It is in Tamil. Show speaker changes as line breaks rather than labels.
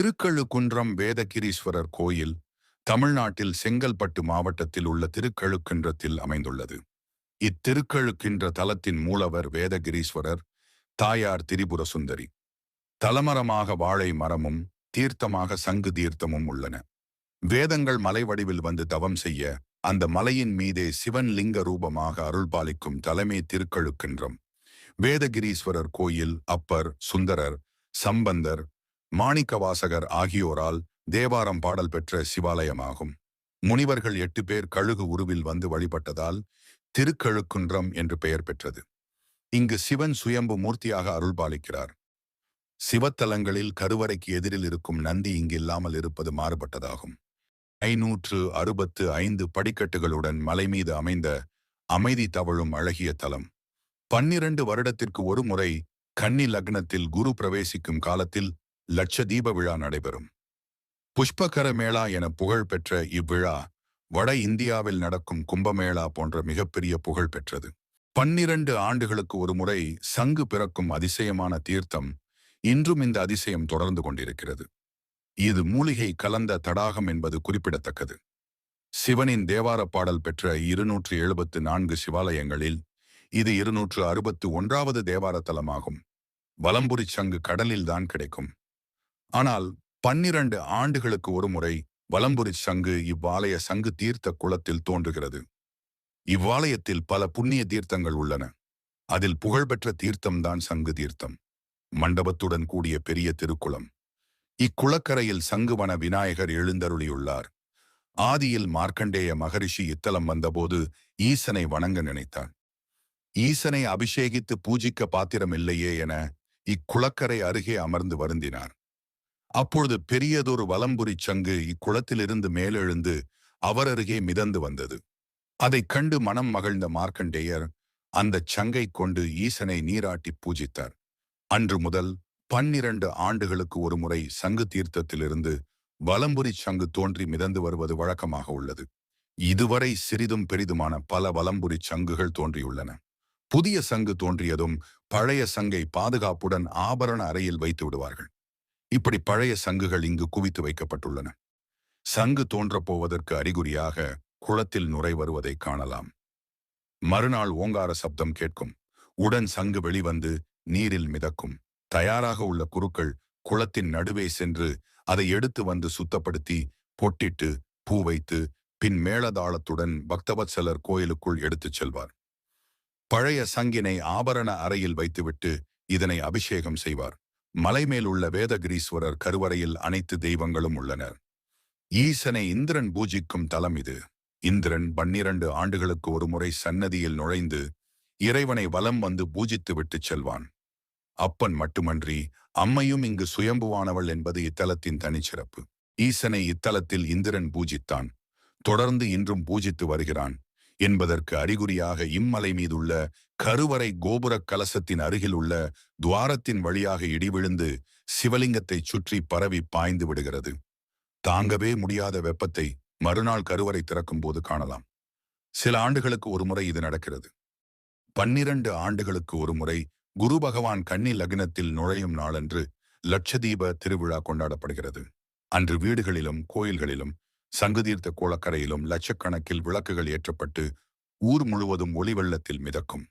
திருக்கழுக்குன்றம் வேதகிரீஸ்வரர் கோயில் தமிழ்நாட்டில் செங்கல்பட்டு மாவட்டத்தில் உள்ள திருக்கழுக்குன்றத்தில் அமைந்துள்ளது. இத்திருக்கழுக்கின்ற தலத்தின் மூலவர் வேதகிரீஸ்வரர், தாயார் திரிபுர சுந்தரி. தலமரமாக வாழை மரமும் தீர்த்தமாக சங்கு தீர்த்தமும் உள்ளன. வேதங்கள் மலை வடிவில் வந்து தவம் செய்ய அந்த மலையின் மீதே சிவன் லிங்க ரூபமாக அருள்பாலிக்கும் தலைமை திருக்கழுக்கின்றம். வேதகிரீஸ்வரர் கோயில் அப்பர், சுந்தரர், சம்பந்தர், மாணிக்கவாசகர் ஆகியோரால் தேவாரம் பாடல் பெற்ற சிவாலயமாகும். முனிவர்கள் 8 பேர் கழுகு உருவில் வந்து வழிபட்டதால் திருக்கழுக்குன்றம் என்று பெயர் பெற்றது. இங்கு சிவன் சுயம்பு மூர்த்தியாக அருள்பாலிக்கிறார். சிவத்தலங்களில் கருவறைக்கு எதிரில் இருக்கும் நந்தி இங்கு இல்லாமல் இருப்பது மாறுபட்டதாகும். 565 படிக்கட்டுகளுடன் மலை மீது அமைந்த அமைதி தவழும் அழகிய தலம். 12 வருடத்திற்கு ஒரு முறை கன்னி லக்னத்தில் குரு பிரவேசிக்கும் காலத்தில் லட்ச தீப விழா நடைபெறும். புஷ்பகர மேளா என புகழ் பெற்ற இவ்விழா வட இந்தியாவில் நடக்கும் கும்பமேளா போன்ற மிகப்பெரிய புகழ் பெற்றது. 12 ஆண்டுகளுக்கு ஒரு முறை சங்கு பிறக்கும் அதிசயமான தீர்த்தம் இன்றும் இந்த அதிசயம் தொடர்ந்து கொண்டிருக்கிறது. இது மூலிகை கலந்த தடாகம் என்பது குறிப்பிடத்தக்கது. சிவனின் தேவார பாடல் பெற்ற 274 சிவாலயங்களில் இது 261வது தேவார தலமாகும். வலம்புரி சங்கு கடலில் தான் கிடைக்கும். ஆனால் 12 ஆண்டுகளுக்கு ஒரு முறை வலம்புரி சங்கு இவ்வாலய சங்கு தீர்த்த குளத்தில் தோன்றுகிறது. இவ்வாலயத்தில் பல புண்ணிய தீர்த்தங்கள் உள்ளன. அதில் புகழ்பெற்ற தீர்த்தம்தான் சங்கு தீர்த்தம். மண்டபத்துடன் கூடிய பெரிய திருக்குளம். இக்குளக்கரையில் சங்குவன விநாயகர் எழுந்தருளியுள்ளார். ஆதியில் மார்க்கண்டேய மகரிஷி இத்தலம் வந்தபோது ஈசனை வணங்க நினைத்தார். ஈசனை அபிஷேகித்து பூஜிக்க பாத்திரம் இல்லையே என இக்குளக்கரை அருகே அமர்ந்து வருந்தினார். அப்பொழுது பெரியதொரு வலம்புரி சங்கு இக்குளத்திலிருந்து மேலெழுந்து அவர் அருகே மிதந்து வந்தது. அதைக் கண்டு மனம் மகிழ்ந்த மார்க்கண்டேயர் அந்த சங்கை கொண்டு ஈசனை நீராட்டி பூஜித்தார். அன்று முதல் 12 ஆண்டுகளுக்கு ஒரு முறை சங்கு தீர்த்தத்திலிருந்து வலம்புரி சங்கு தோன்றி மிதந்து வருவது வழக்கமாக உள்ளது. இதுவரை சிறிதும் பெரிதுமான பல வலம்புரி சங்குகள் தோன்றியுள்ளன. புதிய சங்கு தோன்றியதும் பழைய சங்கை பாதுகாப்புடன் ஆபரண அறையில் வைத்து விடுவார்கள். இப்படி பழைய சங்குகள் இங்கு குவித்து வைக்கப்பட்டுள்ளன. சங்கு தோன்றப் போவதற்கு அறிகுறியாக குளத்தில் நுரை வருவதை காணலாம். மறுநாள் ஓங்கார சப்தம் கேட்கும். உடன் சங்கு வெளிவந்து நீரில் மிதக்கும். தயாராக உள்ள குருக்கள் குளத்தின் நடுவே சென்று அதை எடுத்து வந்து சுத்தப்படுத்தி பொட்டிட்டு பூ வைத்து பின் மேளதாளத்துடன் பக்தவத்சலர் கோயிலுக்குள் எடுத்துச் செல்வார். பழைய சங்கினை ஆபரண அறையில் வைத்துவிட்டு இதனை அபிஷேகம் செய்வார். மலைமேல் உள்ள வேதகிரீஸ்வரர் கருவறையில் அனைத்து தெய்வங்களும் உள்ளனர். ஈசனை இந்திரன் பூஜிக்கும் தலம் இது. இந்திரன் 12 ஆண்டுகளுக்கு ஒரு முறை சன்னதியில் நுழைந்து இறைவனை வலம் வந்து பூஜித்து விட்டு செல்வான். அப்பன் மட்டுமன்றி அம்மையும் இங்கு சுயம்புவானவள் என்பது இத்தலத்தின் தனிச்சிறப்பு. ஈசனை இத்தலத்தில் இந்திரன் பூஜித்தான். தொடர்ந்து இன்றும் பூஜித்து வருகிறான் என்பதற்கு அறிகுறியாக இம்மலை மீதுள்ள கருவறை கோபுர கலசத்தின் அருகில் உள்ள துவாரத்தின் வழியாக இடிவிழுந்து சிவலிங்கத்தை சுற்றி பரவி பாய்ந்து விடுகிறது. தாங்கவே முடியாத வெப்பத்தை மறுநாள் கருவறை திறக்கும் போது காணலாம். சில ஆண்டுகளுக்கு ஒரு முறை இது நடக்கிறது. 12 ஆண்டுகளுக்கு ஒரு முறை குரு பகவான் கன்னி லக்னத்தில் நுழையும் நாளன்று லட்சதீப திருவிழா கொண்டாடப்படுகிறது. அன்று வீடுகளிலும் கோயில்களிலும் சங்குதீர்த்த குளக்கரையிலும் லட்சக்கணக்கில் விளக்குகள் ஏற்றப்பட்டு ஊர் முழுவதும் ஒளி வெள்ளத்தில் மிதக்கும்.